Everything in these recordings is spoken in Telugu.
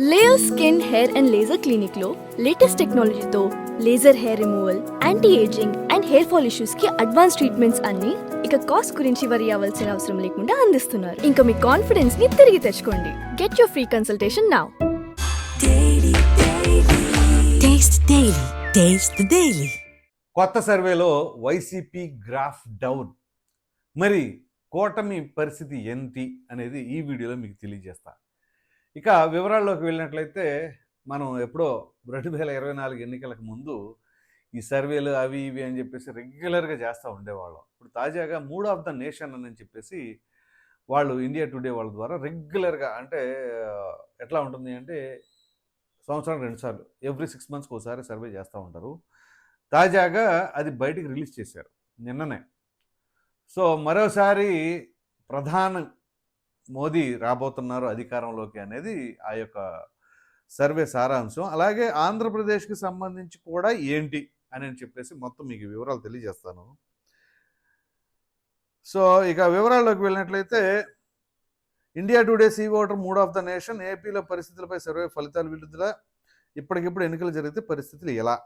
Layer skin hair and laser clinic లో లేటెస్ట్ టెక్నాలజీతో laser hair removal, anti ageing and hair fall issues కి అడ్వాన్స్ ట్రీట్మెంట్స్ అన్ని ఇక కాస్ట్ గురించి వరి అవ్వాల్సిన అవసరం లేకుండా అందిస్తున్నారు. ఇంకా మీ కాన్ఫిడెన్స్ ని తిరిగి తెచ్చుకోండి. Get your free consultation now. కొత్త సర్వేలో వైసీపీ గ్రాఫ్ డౌన్. మరి కూటమి పరిస్థితి ఏంటి అనేది ఈ వీడియోలో మీకు తెలియజేస్తా. ఇక వివరాల్లోకి వెళ్ళినట్లయితే మనం ఎప్పుడో 2024 ఎన్నికలకు ముందు ఈ సర్వేలు అవి ఇవి అని చెప్పేసి రెగ్యులర్గా చేస్తూ ఉండేవాళ్ళం. ఇప్పుడు తాజాగా మూడ్ ఆఫ్ ద నేషన్ అని చెప్పేసి వాళ్ళు ఇండియా టుడే వాళ్ళ ద్వారా రెగ్యులర్గా, అంటే ఎట్లా ఉంటుంది అంటే సంవత్సరానికి 2 సార్లు, ఎవ్రీ 6 మంత్స్కి ఒకసారి సర్వే చేస్తూ ఉంటారు. తాజాగా అది బయటికి రిలీజ్ చేశారు నిన్ననే. సో మరోసారి ప్రధాని మోదీ రాబోతున్నారు అధికారంలోకి అనేది ఆ యొక్క సర్వే సారాంశం. అలాగే ఆంధ్రప్రదేశ్కి సంబంధించి కూడా ఏంటి అని చెప్పేసి మొత్తం మీకు వివరాలు తెలియజేస్తాను. సో ఇక వివరాల్లోకి వెళ్ళినట్లయితే, India Today C voter mood of the nation, ఏపీలో పరిస్థితులపై సర్వే ఫలితాలు విడుదల, ఇప్పటికిప్పుడు ఎన్నికలు జరిగితే పరిస్థితులు ఎలా.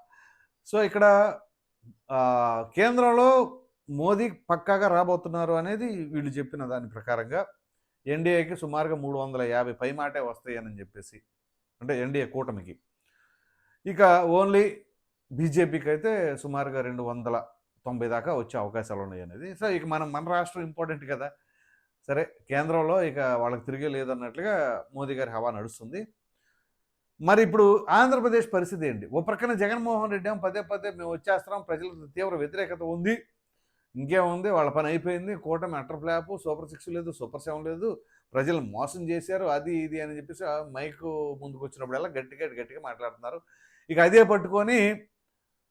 సో ఇక్కడ కేంద్రంలో మోదీ పక్కాగా రాబోతున్నారు అనేది వీళ్ళు చెప్పిన దాని ప్రకారంగా ఎన్డీఏకి సుమారుగా 350 పైమాటే వస్తాయని చెప్పేసి, అంటే ఎన్డీఏ కూటమికి. ఇక ఓన్లీ బీజేపీకి అయితే సుమారుగా 290 దాకా వచ్చే అవకాశాలు ఉన్నాయి అనేది. సో ఇక మన రాష్ట్రం ఇంపార్టెంట్ కదా. సరే, కేంద్రంలో ఇక వాళ్ళకి తిరిగే లేదన్నట్లుగా మోదీ గారి హవా నడుస్తుంది. మరి ఇప్పుడు ఆంధ్రప్రదేశ్ పరిస్థితి ఏంటి? ఓ ప్రక్కన జగన్మోహన్ రెడ్డి ఏమో పదే పదే మేము వచ్చేస్తున్నాం, ప్రజలకు తీవ్ర వ్యతిరేకత ఉంది, ఇంకేముంది వాళ్ళ పని అయిపోయింది, కూటమి అటర్ ఫ్లాప్, సూపర్ 6 లేదు, సూపర్ 7 లేదు, ప్రజలు మోసం చేశారు, అది ఇది అని చెప్పేసి మైకు ముందుకు వచ్చినప్పుడల్లా గట్టిగా మాట్లాడుతున్నారు. ఇక అదే పట్టుకొని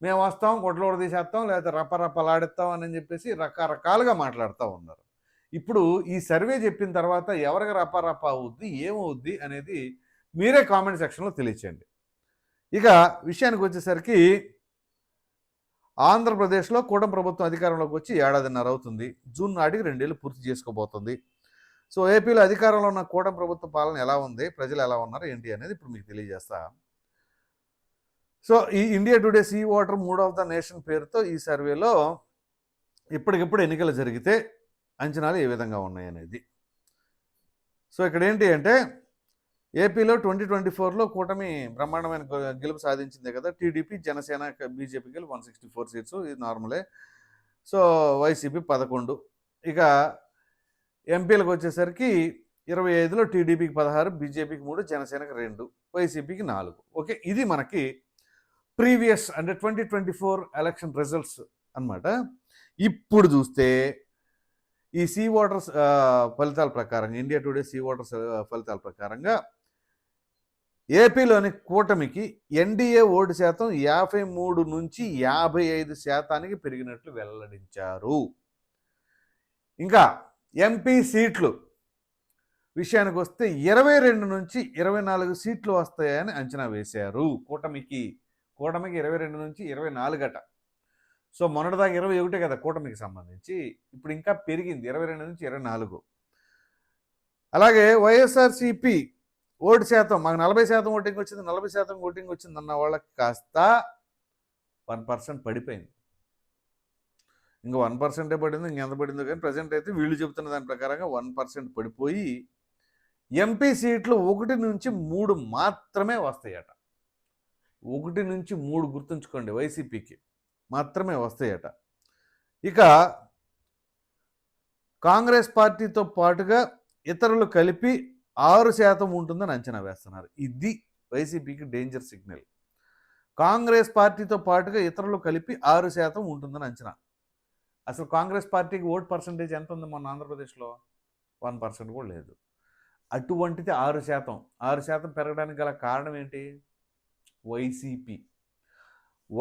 మేము వస్తాం, గొడ్లోడు తీసేస్తాం, లేకపోతే రప్పలాడిస్తాం అని చెప్పేసి రకరకాలుగా మాట్లాడుతూ ఉన్నారు. ఇప్పుడు ఈ సర్వే చెప్పిన తర్వాత ఎవరికి రప్ప అవుద్ది, ఏమవుద్ది అనేది మీరే కామెంట్ సెక్షన్లో తెలియచేయండి. ఇక విషయానికి వచ్చేసరికి, ఆంధ్రప్రదేశ్లో కూటమి ప్రభుత్వం అధికారంలోకి వచ్చి 1.5 ఏళ్ల అవుతుంది. జూన్ నాటికి 2 ఏళ్ళు పూర్తి చేసుకోబోతుంది. సో ఏపీలో అధికారంలో ఉన్న కూటమి ప్రభుత్వ పాలన ఎలా ఉంది, ప్రజలు ఎలా ఉన్నారు ఏంటి అనేది ఇప్పుడు మీకు తెలియజేస్తా. సో ఈ India Today C voter mood of the nation పేరుతో ఈ సర్వేలో ఇప్పటికిప్పుడు ఎన్నికలు జరిగితే అంచనాలు ఏ విధంగా ఉన్నాయి అనేది. సో ఇక్కడ ఏంటి అంటే, ఏపీలో 2024లో కూటమి బ్రహ్మాండమైన గెలుపు సాధించిందే కదా. టీడీపీ, జనసేన, బీజేపీకి 164 సీట్స్, ఇది నార్మలే. So YCP 11. ఇక ఎంపీలకు వచ్చేసరికి 25లో టీడీపీకి 16, బీజేపీకి 3, జనసేనకి 2, వైసీపీకి 4. ఓకే, ఇది మనకి ప్రీవియస్ అంటే 2024 ఎలక్షన్ రిజల్ట్స్ అన్నమాట. ఇప్పుడు చూస్తే ఈ సీ ఓటర్స్ ఫలితాల ప్రకారంగా, ఇండియా టుడే సీ ఓటర్స్ ఫలితాల ప్రకారంగా ఏపీలోని కూటమికి ఎన్డీఏ ఓటు శాతం 53 నుంచి 55% పెరిగినట్లు వెల్లడించారు. ఇంకా ఎంపీ సీట్లు విషయానికి వస్తే 22 నుంచి 24 సీట్లు వస్తాయని అంచనా వేశారు. కూటమికి 22 నుంచి 24 సో మొన్నటిదాకా 21 కదా కూటమికి సంబంధించి, ఇప్పుడు ఇంకా పెరిగింది 22 నుంచి 24. అలాగే వైఎస్ఆర్సీపీ ఓటు శాతం, మాకు 40% ఓటింగ్ వచ్చింది, 40% ఓటింగ్ వచ్చింది అన్న వాళ్ళకి కాస్త 1% పడిపోయింది. ఇంకా 1% పడింది, ఇంకెంత పడిందో కానీ ప్రజెంట్ అయితే వీళ్ళు చెబుతున్న దాని ప్రకారంగా 1% పడిపోయి ఎంపీ సీట్లు 1 నుంచి 3 మాత్రమే వస్తాయట. 1 నుంచి 3 గుర్తుంచుకోండి, వైసీపీకి మాత్రమే వస్తాయట. ఇక కాంగ్రెస్ పార్టీతో పాటుగా ఇతరులు కలిపి 6% ఉంటుందని అంచనా వేస్తున్నారు. ఇది వైసీపీకి డేంజర్ సిగ్నల్. కాంగ్రెస్ పార్టీతో పాటుగా ఇతరులు కలిపి 6% ఉంటుందని అంచనా. అసలు కాంగ్రెస్ పార్టీకి ఓట్ పర్సంటేజ్ ఎంత ఉంది మొన్న ఆంధ్రప్రదేశ్లో? 1% కూడా లేదు. అటువంటిది 6% పెరగడానికి గల కారణం ఏంటి?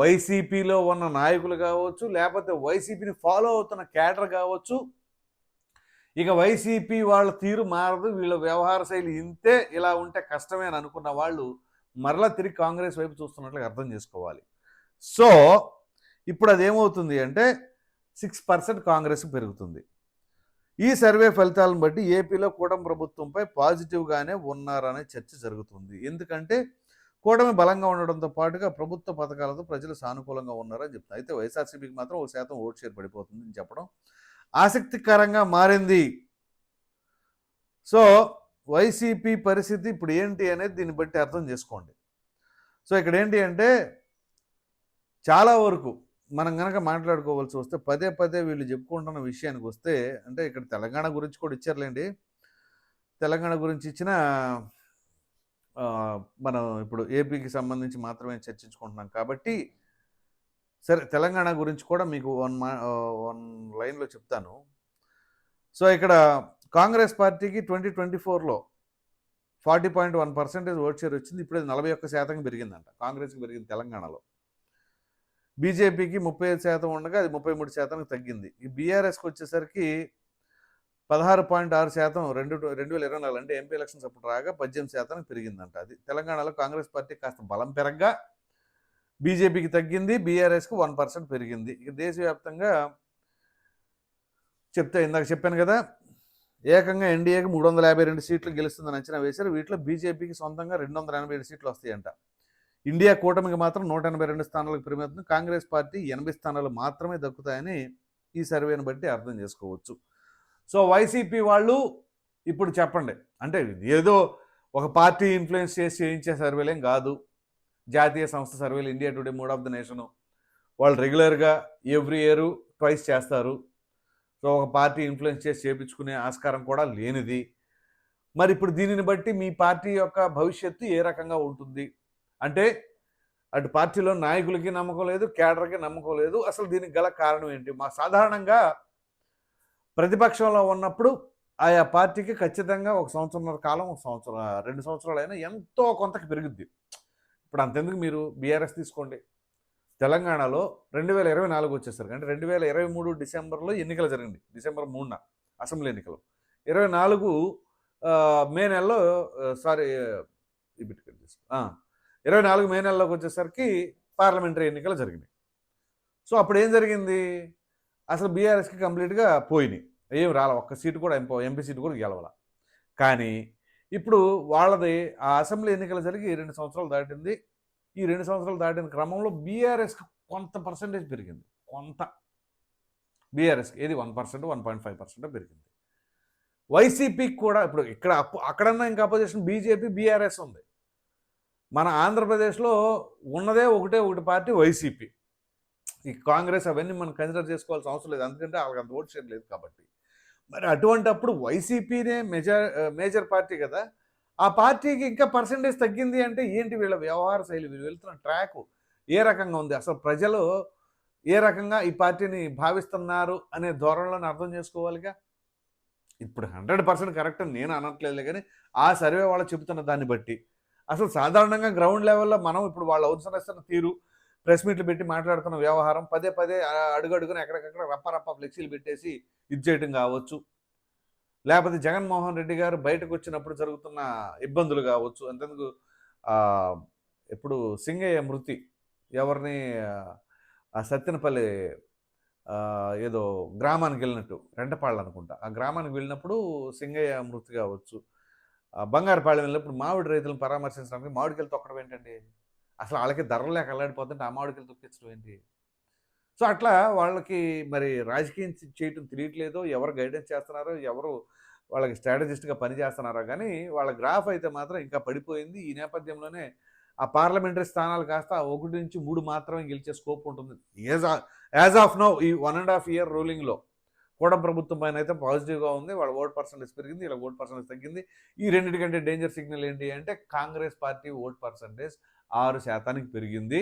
వైసీపీలో ఉన్న నాయకులు కావచ్చు, లేకపోతే వైసీపీని ఫాలో అవుతున్న క్యాడర్ కావచ్చు. ఇక వైసీపీ వాళ్ళ తీరు మారదు, వీళ్ళ వ్యవహార శైలి ఇంతే, ఇలా ఉంటే కష్టమే అని అనుకున్న వాళ్ళు మరలా తిరిగి కాంగ్రెస్ వైపు చూస్తున్నట్లుగా అర్థం చేసుకోవాలి. సో ఇప్పుడు అదేమవుతుంది అంటే 6% కాంగ్రెస్ పెరుగుతుంది. ఈ సర్వే ఫలితాలను బట్టి ఏపీలో కూటమి ప్రభుత్వంపై పాజిటివ్గానే ఉన్నారనే చర్చ జరుగుతుంది. ఎందుకంటే కూటమి బలంగా ఉండడంతో పాటుగా ప్రభుత్వ పథకాలతో ప్రజలు సానుకూలంగా ఉన్నారని చెప్తున్నారు. అయితే వైఎస్ఆర్సీపీకి మాత్రం 1% ఓటు షేర్ పడిపోతుంది అని చెప్పడం ఆసక్తికరంగా మారింది. సో వైసీపీ పరిస్థితి ఇప్పుడు ఏంటి అనేది దీన్ని బట్టి అర్థం చేసుకోండి. సో ఇక్కడ ఏంటి అంటే చాలా వరకు మనం కనుక మాట్లాడుకోవాల్సి వస్తే పదే పదే వీళ్ళు చెప్పుకుంటున్న విషయానికి వస్తే, అంటే ఇక్కడ తెలంగాణ గురించి కూడా ఇచ్చారులేండి. తెలంగాణ గురించి ఇచ్చిన మనం ఇప్పుడు ఏపీకి సంబంధించి మాత్రమే చర్చించుకుంటున్నాం కాబట్టి సరే, తెలంగాణ గురించి కూడా మీకు వన్ లైన్లో చెప్తాను. సో ఇక్కడ కాంగ్రెస్ పార్టీకి 2024లో 40.1% ఓట్ షేర్ వచ్చింది. ఇప్పుడు 41% పెరిగిందంట. కాంగ్రెస్కి పెరిగింది తెలంగాణలో. బీజేపీకి 35% ఉండగా అది 33% తగ్గింది. ఈ బీఆర్ఎస్కి వచ్చేసరికి 16.6% 2024 అంటే ఎంపీ ఎలక్షన్స్ అప్పుడు రాగా 18% పెరిగిందంట. అది తెలంగాణలో కాంగ్రెస్ పార్టీ కాస్త బలం పెరగగా బీజేపీకి తగ్గింది, బీఆర్ఎస్కి 1% పెరిగింది. ఇక దేశవ్యాప్తంగా చెప్తే ఇందాక చెప్పాను కదా, ఏకంగా ఎన్డీఏకి 352 సీట్లు గెలుస్తుందని అంచనా వేశారు. వీటిలో బీజేపీకి సొంతంగా 287 సీట్లు వస్తాయంట. ఇండియా కూటమికి మాత్రం 182 స్థానాలకు పరిమితం. కాంగ్రెస్ పార్టీ 80 స్థానాలు మాత్రమే దక్కుతాయని ఈ సర్వేను బట్టి అర్థం చేసుకోవచ్చు. సో వైసీపీ వాళ్ళు ఇప్పుడు చెప్పండి, అంటే ఏదో ఒక పార్టీ ఇన్ఫ్లుయెన్స్ చేసి చేయించే సర్వేలేం కాదు. జాతీయ సంస్థ సర్వేలు, India today, mood of the nation, వాళ్ళు రెగ్యులర్గా ఎవ్రీ ఇయర్ ట్వైస్ చేస్తారు. సో ఒక పార్టీ ఇన్ఫ్లుయెన్స్ చేసి చేయించుకునే ఆస్కారం కూడా లేనిది. మరి ఇప్పుడు దీనిని బట్టి మీ పార్టీ యొక్క భవిష్యత్తు ఏ రకంగా ఉంటుంది అంటే, అటు పార్టీలో నాయకులకి నమ్మకం లేదు, కేడర్కి నమ్మకం లేదు. అసలు దీనికి గల కారణం ఏంటి? సాధారణంగా ప్రతిపక్షంలో ఉన్నప్పుడు ఆయా పార్టీకి ఖచ్చితంగా 1 సంవత్సరంన్నర కాలం, 1 సంవత్సరం 2 సంవత్సరాలైనా ఎంతో కొంతకి పెరుగుద్ది. ఇప్పుడు అంతెందుకు, మీరు బీఆర్ఎస్ తీసుకోండి. తెలంగాణలో 2024 వచ్చేసరికి, అంటే 2023 డిసెంబర్లో ఎన్నికలు జరిగింది. డిసెంబర్ 3న అసెంబ్లీ ఎన్నికలు. 24 మే నెలలో 24 మే నెలలోకి వచ్చేసరికి పార్లమెంటరీ ఎన్నికలు జరిగినాయి. సో అప్పుడు ఏం జరిగింది? అసలు బీఆర్ఎస్కి కంప్లీట్గా పోయినాయి, ఏం రాల, ఒక్క సీటు కూడా ఎంపీ సీటు కూడా గెలవాల. కానీ ఇప్పుడు వాళ్ళది ఆ అసెంబ్లీ ఎన్నికలు జరిగి 2 సంవత్సరాలు దాటింది. ఈ 2 సంవత్సరాలు దాటిన క్రమంలో బీఆర్ఎస్కి కొంత పర్సెంటేజ్ పెరిగింది. కొంత బీఆర్ఎస్కి ఏది 1%, 1.5% పెరిగింది. వైసీపీకి కూడా ఇప్పుడు ఇక్కడ అక్కడన్నా ఇంకా అపోజిషన్ బీజేపీ, బీఆర్ఎస్ ఉంది. మన ఆంధ్రప్రదేశ్లో ఉన్నదే ఒకటి పార్టీ వైసీపీ. ఈ కాంగ్రెస్ అవన్నీ మనం కన్సిడర్ చేసుకోవాల్సిన అవసరం లేదు, ఎందుకంటే వాళ్ళకి అంత ఓట్ షేర్ లేదు కాబట్టి. మరి అటువంటప్పుడు వైసీపీనే మేజర్ పార్టీ కదా, ఆ పార్టీకి ఇంకా పర్సెంటేజ్ తగ్గింది అంటే ఏంటి వీళ్ళ వ్యవహార శైలి, వీళ్ళు వెళ్తున్న ట్రాక్ ఏ రకంగా ఉంది, అసలు ప్రజలు ఏ రకంగా ఈ పార్టీని భావిస్తున్నారు అనే ధోరణిలోనే అర్థం చేసుకోవాలిగా. ఇప్పుడు 100% కరెక్ట్ అని నేను అనట్లేదు, కానీ ఆ సర్వే వాళ్ళు చెబుతున్న దాన్ని బట్టి అసలు సాధారణంగా గ్రౌండ్ లెవెల్లో మనం ఇప్పుడు వాళ్ళు అవసరస్తున్న తీరు, ప్రెస్ మీట్లు పెట్టి మాట్లాడుతున్న వ్యవహారం, పదే పదే అడుగడుగున ఎక్కడికక్కడ రప్ప ఫ్లెక్సీలు పెట్టేసి ఇది చేయడం కావచ్చు, లేకపోతే జగన్మోహన్ రెడ్డి గారు బయటకు వచ్చినప్పుడు జరుగుతున్న ఇబ్బందులు కావచ్చు. అంతెందుకు ఇప్పుడు సింగయ్య మృతి, ఎవరిని ఆ సత్తెనపల్లి ఏదో గ్రామానికి వెళ్ళినట్టు, రెంటపాళ్ళు అనుకుంటా, ఆ గ్రామానికి వెళ్ళినప్పుడు సింగయ్య మృతి కావచ్చు, బంగారుపాళెం వెళ్ళినప్పుడు మామిడి రైతులను పరామర్శించడానికి మామిడికాయలు తొక్కడం ఏంటండి? అసలు వాళ్ళకి ధరలు లేక అల్లాడిపోతుంటే ఆ మామిడికాయలు తొక్కించడం ఏంటి? సో అట్లా వాళ్ళకి మరి రాజకీయం చేయటం తెలియట్లేదో, ఎవరు గైడెన్స్ చేస్తున్నారో, ఎవరు వాళ్ళకి స్ట్రాటజిస్ట్గా పనిచేస్తున్నారో, కానీ వాళ్ళ గ్రాఫ్ అయితే మాత్రం ఇంకా పడిపోయింది. ఈ నేపథ్యంలోనే ఆ పార్లమెంటరీ స్థానాలు కాస్త 1 నుంచి 3 మాత్రమే గెలిచే స్కోప్ ఉంటుంది. యాజ్ ఆఫ్ నౌ ఈ 1.5 ఇయర్ రూలింగ్లో కూటమి ప్రభుత్వం పైన అయితే పాజిటివ్గా ఉంది. వాళ్ళ ఓట్ పర్సెంటేజ్ పెరిగింది, ఇలా ఓట్ పర్సెంటేజ్ తగ్గింది. ఈ రెండింటికంటే డేంజర్ సిగ్నల్ ఏంటి అంటే, కాంగ్రెస్ పార్టీ ఓట్ పర్సెంటేజ్ 6% పెరిగింది.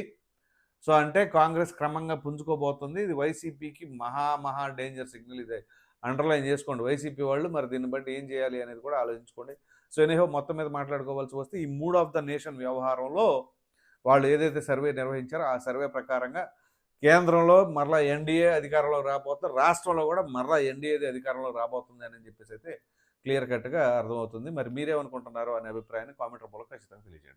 సో అంటే కాంగ్రెస్ క్రమంగా పుంజుకోబోతుంది. ఇది వైసీపీకి మహా డేంజర్ సిగ్నల్. ఇది అండర్లైన్ చేసుకోండి వైసీపీ వాళ్ళు. మరి దీన్ని బట్టి ఏం చేయాలి అనేది కూడా ఆలోచించుకోండి. సో ఎనీహో మొత్తం మీద మాట్లాడుకోవాల్సి వస్తే, ఈ మూడ్ ఆఫ్ ద నేషన్ వ్యవహారంలో వాళ్ళు ఏదైతే సర్వే నిర్వహించారో ఆ సర్వే ప్రకారంగా కేంద్రంలో మరలా ఎన్డీఏ అధికారంలో రాబోతుంది, రాష్ట్రంలో కూడా మరలా ఎన్డీఏది అధికారంలో రాబోతుంది అని చెప్పేసి అయితే క్లియర్ కట్గా అర్థమవుతుంది. మరి మీరేమనుకుంటున్నారో అనే అభిప్రాయాన్ని కామెంట్ రూపంలో ఖచ్చితంగా తెలియజేయండి.